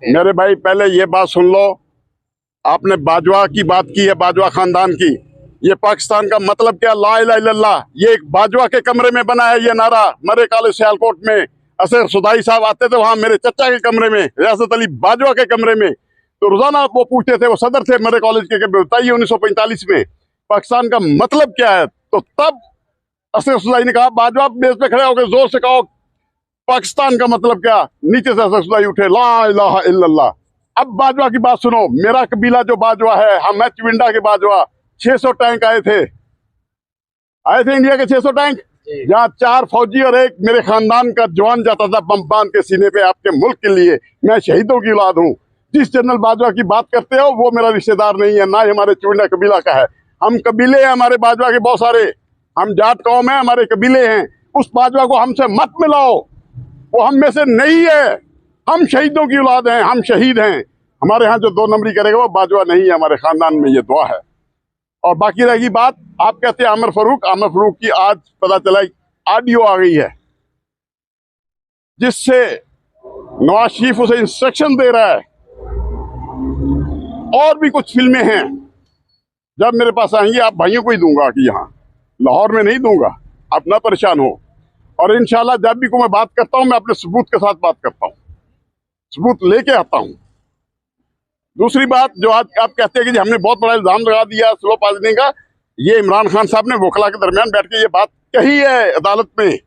मेरे भाई पहले ये बात सुन लो, आपने बाजवा की बात की है, बाजवा खानदान की। ये पाकिस्तान का मतलब क्या? ला इलाहा इल्लल्लाह। ये एक बाजवा के कमरे में बना है ये नारा। मरे कॉलेज सियालकोट में असर सुदाई साहब आते थे वहां मेरे चचा के कमरे में, रियासत अली बाजवा के कमरे में, तो रोजाना वो पूछते थे, वो सदर थे मरे कॉलेज के, बताइए 1945 में पाकिस्तान का मतलब क्या है। तो तब असर सुदाई ने कहा, बाजवा बेस पे खड़े होकर जोर से कहो पाकिस्तान का मतलब क्या। नीचे से असर सुदाई उठे, ला इलाहा इल्लल्लाह। अब बाजवा की बात सुनो। मेरा कबीला जो बाजवा है, हम है चिविंडा के बाजवा। 600 टैंक आए थे इंडिया के 600 टैंक, जहाँ 4 फौजी और एक मेरे खानदान का जवान जाता था बम बांध के सीने पे आपके मुल्क के लिए। मैं शहीदों की औलाद हूँ। जिस जनरल बाजवा की बात करते हो वो मेरा रिश्तेदार नहीं है, ना ही हमारे चिविंडा कबीला का है। हम कबीले हैं हमारे बाजवा के बहुत सारे, हम जाट कौम है, हमारे कबीले हैं। उस बाजवा को हमसे मत मिलाओ, वो हम में से नहीं है। हम शहीदों की औलाद हैं, हम शहीद हैं। हमारे यहाँ जो 2 नंबरी करेगा वो बाजवा नहीं है, हमारे खानदान में ये दुआ है। और बाकी रहेगी बात, आप कहते हैं आमिर फारूक की आज पता चला ऑडियो आ गई है जिससे नवाज शरीफ उसे इंस्ट्रक्शन दे रहा है। और भी कुछ फिल्में हैं, जब मेरे पास आएंगी आप भाइयों को ही दूंगा कि यहाँ लाहौर में नहीं दूंगा, आप ना परेशान हो। और इंशाल्लाह जब भी को मैं बात करता हूं मैं अपने सबूत के साथ बात करता हूं, सबूत लेके आता हूं। दूसरी बात जो आज आप कहते हैं कि हमने बहुत बड़ा इल्जाम लगा दिया स्लो पॉइजनिंग का, ये इमरान खान साहब ने वकला के दरमियान बैठ के ये बात कही है अदालत में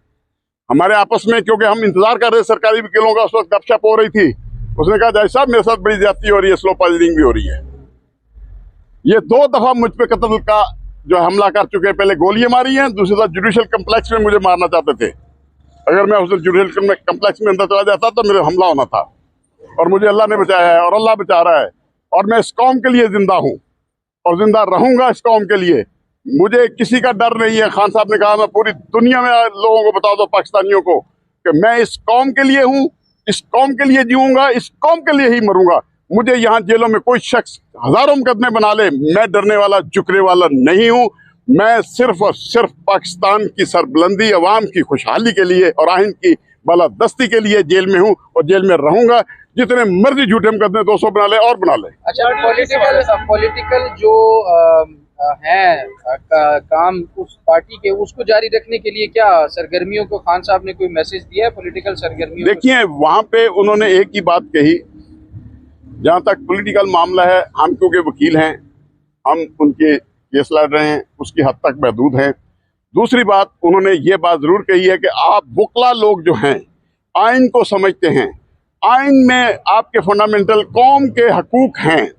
हमारे आपस में, क्योंकि हम इंतजार कर रहे सरकारी वकीलों का। उस वक्त गपशप हो रही थी, उसने कहा जज साहब मेरे साथ बड़ी ज्यादती हो रही है, स्लो पॉइजनिंग भी हो रही है। ये 2 दफा मुझ पे कत्ल का जो हमला कर चुके हैं, पहले गोलियां मारी हैं, दूसरी तरफ जुडिशियल कम्प्लेक्स में मुझे मारना चाहते थे। अगर मैं उस जुडिशियल कम्प्लेक्स में अंदर चला जाता तो मेरे हमला होना था, और मुझे अल्लाह ने बचाया है और अल्लाह बचा रहा है। और मैं इस कौम के लिए जिंदा हूं और जिंदा रहूंगा इस कौम के लिए। मुझे किसी का डर नहीं है। खान साहब ने कहा मैं पूरी दुनिया में लोगों को बता दो, पाकिस्तानियों को, कि मैं इस कौम के लिए हूं, इस कौम के लिए जीऊंगा, इस कौम के लिए ही मरूंगा। मुझे यहाँ जेलों में कोई शख्स हजारों मुकदमे बना ले, मैं डरने वाला झुकने वाला नहीं हूँ। मैं सिर्फ और सिर्फ पाकिस्तान की सरबुलंदी, अवाम की खुशहाली के लिए और आइन की बालादस्ती के लिए जेल में हूँ और जेल में रहूंगा। जितने मर्जी झूठे मुकदमे 200 बना ले और बना ले। अच्छा, पॉलिटिकल जो है काम उस पार्टी के, उसको जारी रखने के लिए क्या सरगर्मियों को खान साहब ने कोई मैसेज दिया है? पॉलिटिकल सरगर्मियों देखिए, वहां पे उन्होंने एक ही बात कही, जहां तक पॉलिटिकल मामला है हम क्योंकि वकील हैं, हम उनके केस लड़ रहे हैं, उसकी हद तक महदूद हैं। दूसरी बात उन्होंने ये बात जरूर कही है कि आप वकला लोग जो हैं आइन को समझते हैं, आइन में आपके फंडामेंटल कौम के हकूक हैं।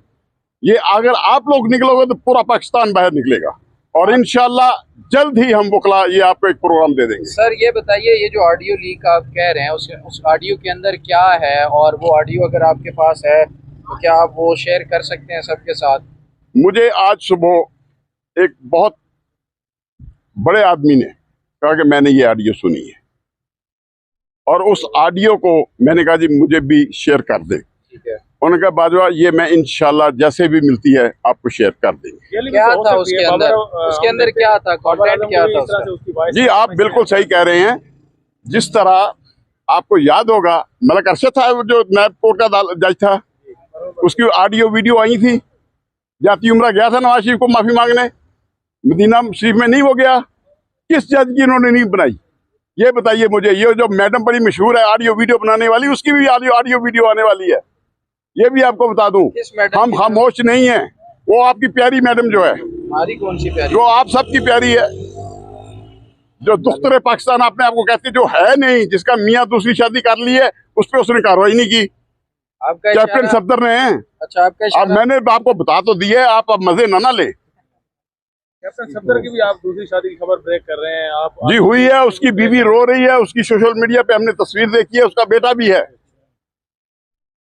ये अगर आप लोग निकलोगे तो पूरा पाकिस्तान बाहर निकलेगा, और इंशाल्लाह जल्द ही हम वकला ये आपको एक प्रोग्राम दे देंगे। सर ये बताइए, ये जो ऑडियो लीक आप कह रहे हैं उस ऑडियो के अंदर क्या है, और वो ऑडियो अगर आपके पास है तो क्या आप वो शेयर कर सकते हैं सबके साथ? मुझे आज सुबह एक बहुत बड़े आदमी ने कहा कि मैंने ये ऑडियो सुनी है, और उस ऑडियो को मैंने कहा जी मुझे भी शेयर कर दे। ठीक है। उन्होंने कहा बाजवा ये मैं इंशाल्लाह जैसे भी मिलती है आपको शेयर कर देंगे। क्या था उसके अंदर? उसके अंदर क्या था? कंटेंट क्या था उसका? जी आप बिल्कुल सही कह रहे हैं। जिस तरह आपको याद होगा मलिक अरशद था जो नायब कोर्ट का जज था, उसकी ऑडियो वीडियो आई थी। जाती उम्रा गया था नवाज शरीफ को माफी मांगने, मदीना शरीफ में नहीं वो गया। किस जज की इन्होंने नहीं बनाई ये बताइए मुझे। ये जो मैडम बड़ी मशहूर है ऑडियो वीडियो बनाने वाली, उसकी भी ऑडियो वीडियो आने वाली है, ये भी आपको बता दूं। हम खामोश नहीं है। वो आपकी प्यारी मैडम जो है, हमारी कौन सी प्यारी? जो आप सबकी प्यारी है, जो दुख्तरे पाकिस्तान अपने आपको कहते जो है नहीं, जिसका मियाँ दूसरी शादी कर ली है, उस पर उसने कार्रवाई नहीं की। आपका कैप्टन सफदर ने। अच्छा, आपका अब मैंने आपको बता तो दिया, आप अब मजे ना ले। कैप्टन सफदर की भी आप दूसरी शादी की खबर ब्रेक कर रहे हैं। आप जी हुई है, उसकी बीवी रो रही है, उसकी सोशल मीडिया पे हमने तस्वीर देखी है, उसका बेटा भी है।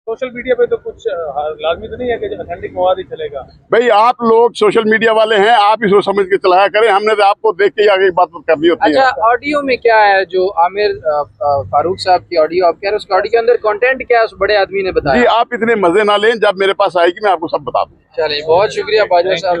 सोशल मीडिया पे तो कुछ लाजमी तो नहीं है कि ऑथेंटिक मवाद ही चलेगा। भाई आप लोग सोशल मीडिया वाले हैं, आप ही सोच समझ के चलाया करें, हमने तो आपको देख के ही आगे बात करनी होती है। अच्छा, ऑडियो में क्या है जो आमिर फारूक साहब की ऑडियो आप कह रहे हैं, उसका ऑडियो के अंदर कंटेंट क्या है उस बड़े आदमी ने बताया? जी आप इतने मजे ना लें, जब मेरे पास आएगी मैं आपको सब बता दूँ। चलिए, बहुत शुक्रिया बाजवा साहब।